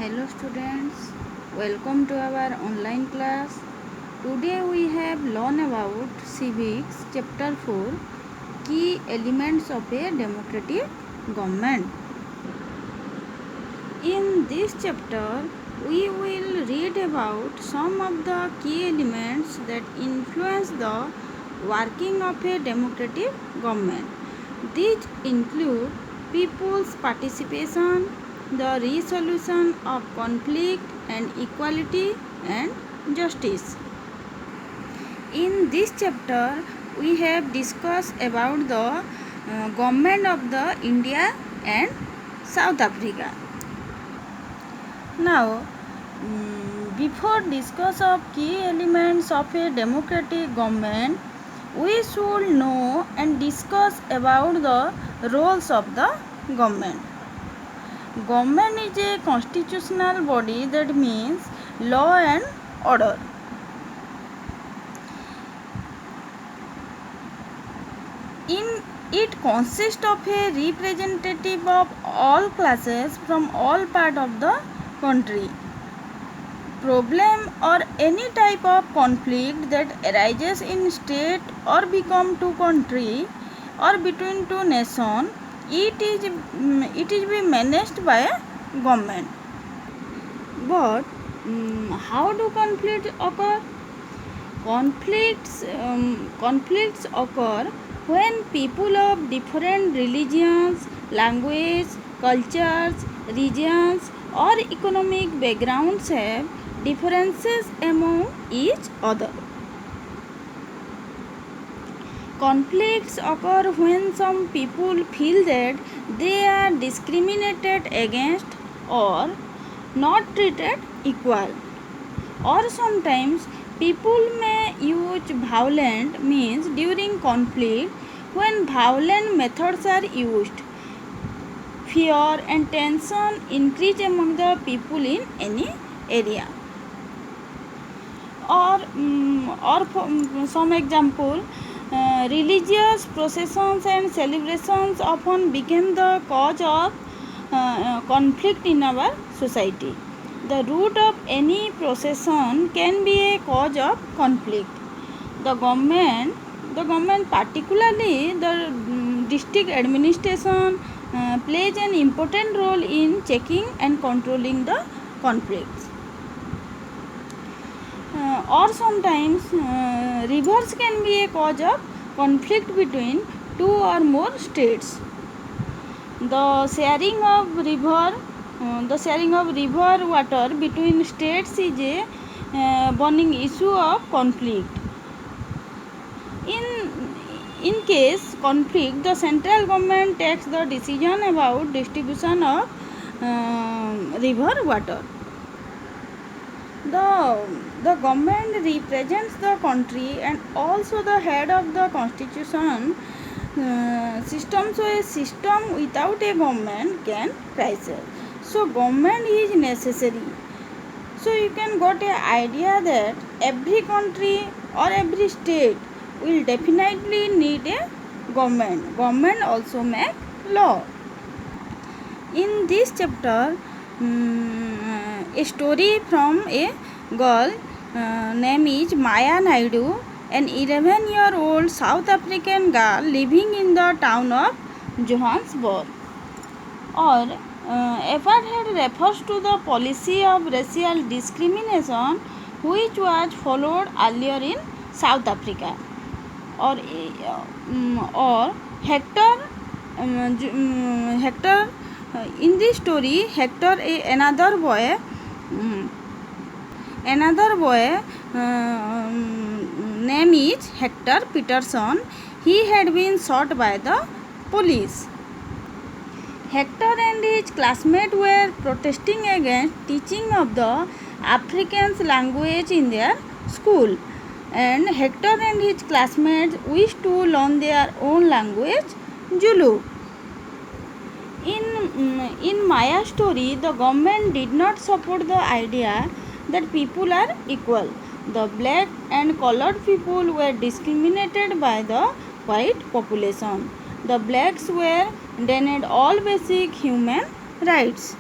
Hello students, welcome to our online class. Today we have learned about civics chapter 4, key elements of a democratic government. In this chapter we will read about some of the key elements that influence the working of a democratic government. These include people's participation, the resolution of conflict and equality and justice. In this chapter we have discussed about the government of the India and South Africa. Now before discuss of key elements of a democratic government, we should know and discuss about the roles of the government. Government is a constitutional body, that means law and order. It consists of a representative of all classes from all parts of the country. Problem or any type of conflict that arises in state or become two country or between two nations, it is be managed by a government. But how do conflicts occur? Conflicts occur when people of different religions, language, cultures, regions or economic backgrounds have differences among each other. Conflicts occur when some people feel that they are discriminated against or not treated equal, or sometimes people may use violent means during conflict. When violent methods are used, fear and tension increase among the people in any area. Or for some example, religious processions and celebrations often become the cause of conflict in our society. The root of any procession can be a cause of conflict. The government, particularly the district administration, plays an important role in checking and controlling the conflicts. Or sometimes rivers can be a cause of conflict between two or more states. The sharing of river water between states is a burning issue of conflict. In case conflict, the central government takes the decision about distribution of river water. The government represents the country and also the head of the constitution system. So a system without a government can crisis. So government is necessary. So you can got an idea that every country or every state will definitely need a government. Government also make law. In this chapter, a story from a girl name is Maya Naidu, an 11-year-old South African girl living in the town of Johannesburg. Or apartheid refers to the policy of racial discrimination which was followed earlier in South Africa. Or Hector, in this story, Hector, another boy, name is Hector Peterson. He had been shot by the police. Hector and his classmates were protesting against teaching of the Afrikaans language in their school, and Hector and his classmates wished to learn their own language, Zulu. In Maya's story, the government did not support the idea that people are equal. The black and colored people were discriminated by the white population. The blacks were denied all basic human rights.